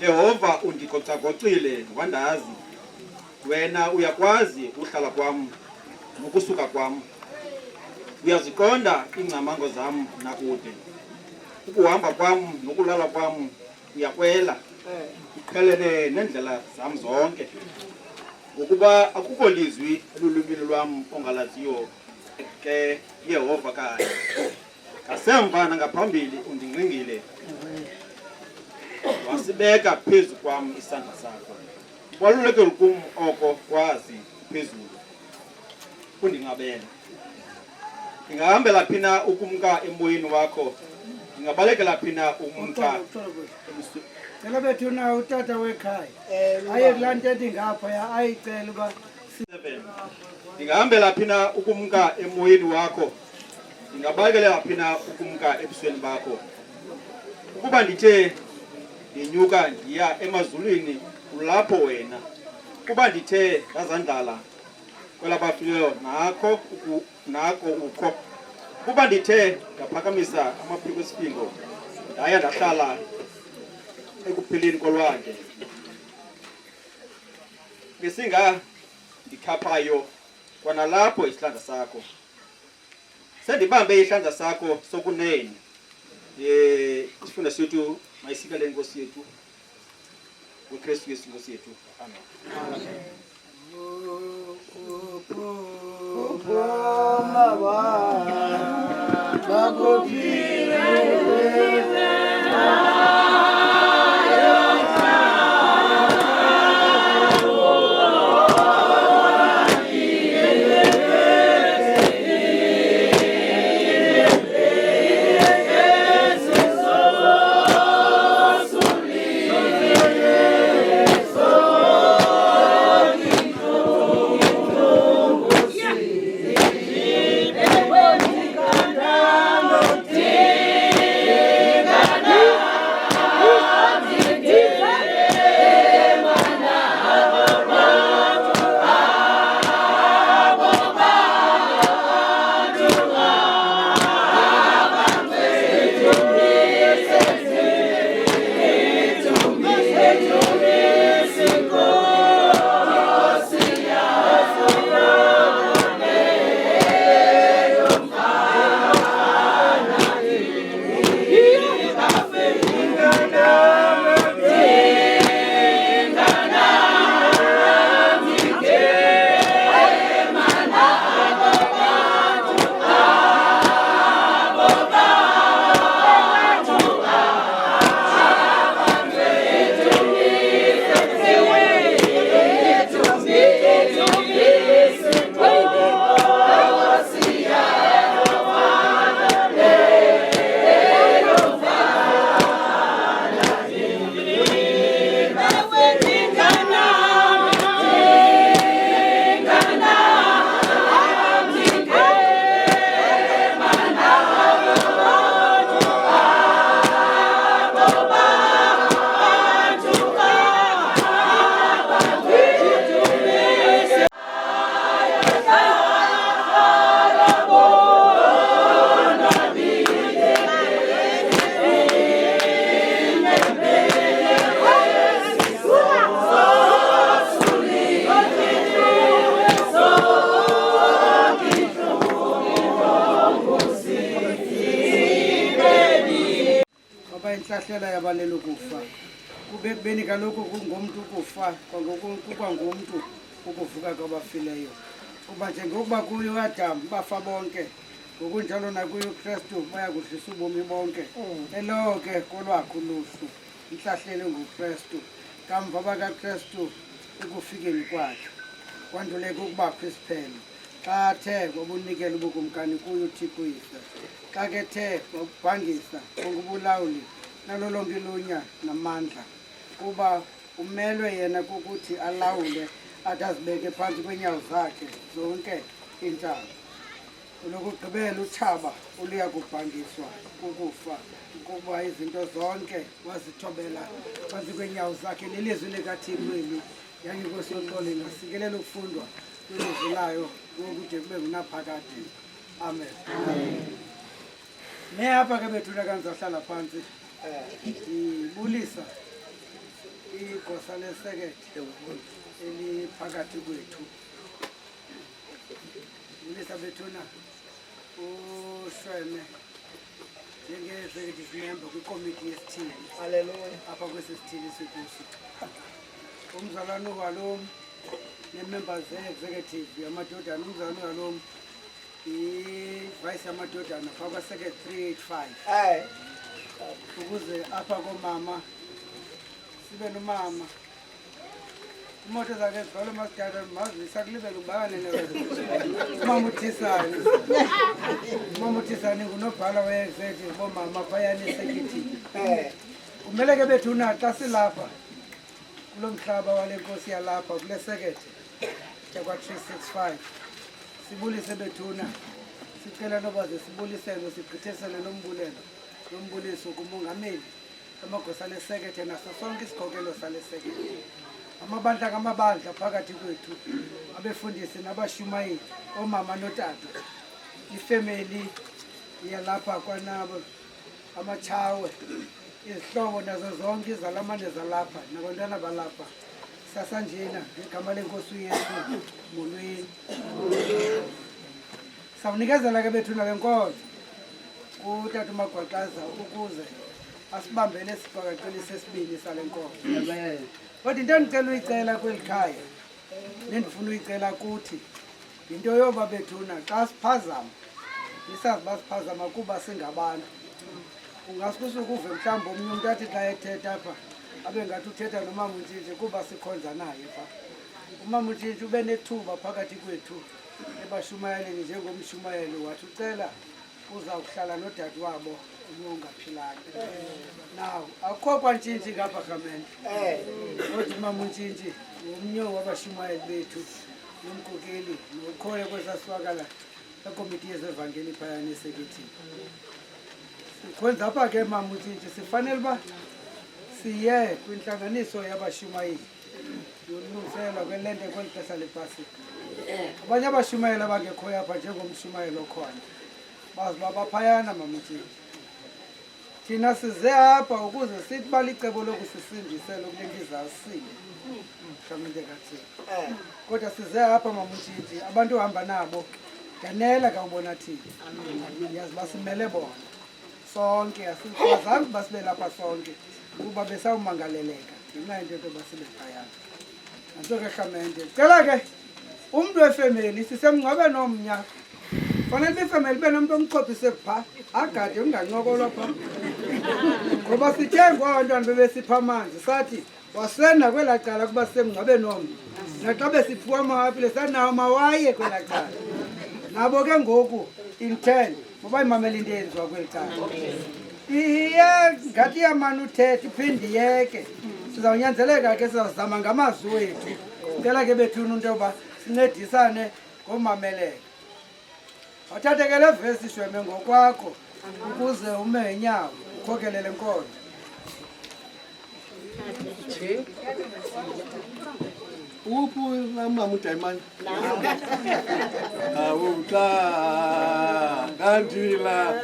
Yehova undicocacocile wandazi wena uyakwazi uhlala kwam nokusuka kwam uyaziqonda ingcamango zam nakude ukuhamba kwam nokulala kwam uyakwela ziqhelene nendlela zam zonke ukuba akukho lizwi elulwimini lwam ongalaziyo ke Yehova kanye ngasemva nangaphambili undingqingile wasibeka phezu kwam isandla sakho kubalulekile kum oko kwazi phezulu undingabela ndingahambela phina ukumka emoyeni wakho ndingabalekela phina umka Cela bethuna utata wekhaya aye kulaa ntetho ingapha ayicela uba ndingahambela phina ukumka emoyeni wakho ndingabalekela phina ukumka ebusweni bakho ukuba ndithe ndinyuka ndiya emazulwini kulapho wena ukuba ndithe ndazandlala kwelabafileyo nako ukho ukuba ndithe ndaphakamisa amaphiko esipingo ndaya ndahlala ekupheleni kolwandle ngesinga ndikhaphayo kwanalapho isihlandla sakho sendibambe isihlandla sakho sokunene isifunda sethu mayisikale Nkosi yethu uKristu Yesu Nkosi yethu amen. inhlahlela yabalelo kufa kube kubeni kaloku kungomuntu ukufa kwangomuntu ukuvuka kwabafileyo kuba njengokuba kuyo uAdam bafa bonke ngokunjalo nakuyo uKristu baya kudlisa ubomi bonke elo ke kolwakho uluhlu inhlahlelo nguKristu kamva bakaKristu ekufikeni kwakhe kwanduleka ukubakho isiphelo xa the wabunikela ubukumkani kuyo uThixo uyise xa ke the wabhangisa ngobulawuli nalo lonke ilunya namandla kuba umelwe yena ukuthi alawule atazibeke phansi kwenyawo zakhe zonke intaba lokugqibela uthaba oluya kubhangiswa ukufa ukuba izinto zonke wazithobela phansi kwenyawo zakhe lelizwi likaThixo eli yanginkosi yoxolo ingasikelela ukufundwa kwilizwi layo ukude kube ngunaphakade amen me apha ke bethuna kanzahlala phansi ibulisa igosa lesekethe eliphakathi kwethu bulisa bethuna ushweme njenge-executive member kwikomiti yesithili apha kwesi sithili sikuso. Umzalwane walo ne-members ze-executive yamadodana, umzalwane walo i-vice yamadodana phaa kwa-second 385 ukuze apha komama sibe nomama. Imoto zakhe zivalo masidala mazisa kulibele ubane umama uthisane. Umama uthisane ngunobhala we-executive bomama phayana esekithini. Kumele ke bethuna xa silapha kulo mhlaba wale nkosi yalapha kule sekethe kwa-365 sibulise bethuna sicela noba ze sibuliselo sigqithesele nombuliso kumongameli amagosa ale sekethe naso sonke isikhokelo sale sekethe, amabandla ngamabandla phakathi kwethu, abefundisi nabashumayeli, omama notata, ifemeli yalapha kwanabo, amachawe, izihlobo nazo zonke izalamane zalapha nabantwana balapha. Sasanjena ngegama lenkosi uYesu molweni. Sawunikezela ke bethuna benkonzo utata uMagwaqaza ukuze asibambele sibhakaqeli sesibini sale nkonzo. Kodwa into endicela uyicela kweli khaya nendifuna uyicela kuthi into yoba bethuna xa siphazama nisazi uba siphazama kuba singabantu. Ungasukusuka uve mhlawumbi omnye umntu athi xa ethetha apha abe ngathi uthetha nomama uNtshintshi kuba sikhonza naye phaa. Umama uNtshintshi ube nethuba phakathi kwethu ebashumayeleni njengomshumayeli wathi ucela uza kuhlala nodade wabo ongaphilanga. Now akukho kwaNtshintshi ngapha Rhamente. Kodwa umama uNtshintshi ngomnye wabashumayeli bethu nomkokeli nokhoyo kwesasiwakala ekomiti yezevangeli phayana esekithini. Kwenza apha ke mama uNtshintshi sifanele uba siye kwintlanganiso yabashumayeli yolungiselelwa kwelente kweli xesha lepasika. Abanye abashumayeli abangekhoyo apha njengomshumayeli okhona bazi uba baphayana mama uNtshintshi. Thina size apha ukuze sithi uba licebo lokusisindisela kule nto izawusinde Rhamente kaThixo. Kodwa size apha mama uNtshintshi abantu ohamba nabo ndanela kawubona thina. Yazi basimele bona sonke asikwazanga uba sibe lapha sonke kuba besawumangaleleka ngenxa yento yoba sibe phayana. Nanto ke Rhamente cela ke umntu wefemeli sisemngcwabeni omnya fanele uba ifemeli ibe nomntu omchophise phaa agade ungancokolwa phaa ngoba sithe ngoabantwana bebesipha amanzi sathi wasena kwelaa cala kuba sisemngcwabeni omnye naxa besiphiwa amahapile sanawo mawaye kwelaa cala nabo ke ngoku in 10 ngoba imamela into eyenziwa kweli cala iye ngathi iyamane uthetha iphinde iyeke. Sizawunyanzeleka ke sizawuzama ngamazwi wethu cela ke bethuna into yoba sincedisane ngomameleka. Wathathe ke le vesi shweme ngokwakho ukuze ume ngenyawo ukhokelele nkonzo. Uphi mama uDaimani? Awuxa ngandila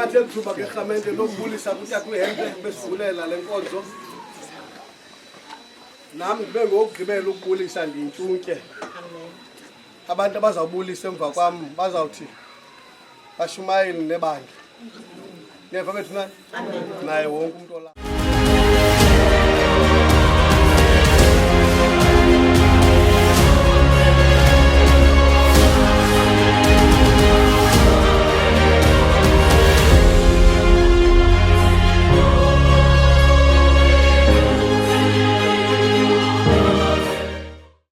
ndithathe ithuba ke rhamente lokubulisa kutata uHempe besivulela le nkonzo. Nami ndibe ngokugqibela ukubulisa ndiyintshunke. Abantu abazawubulisa emva kwam bazawuthi bashumayeli nebandla. Neva bethu naye wonke umuntu ola.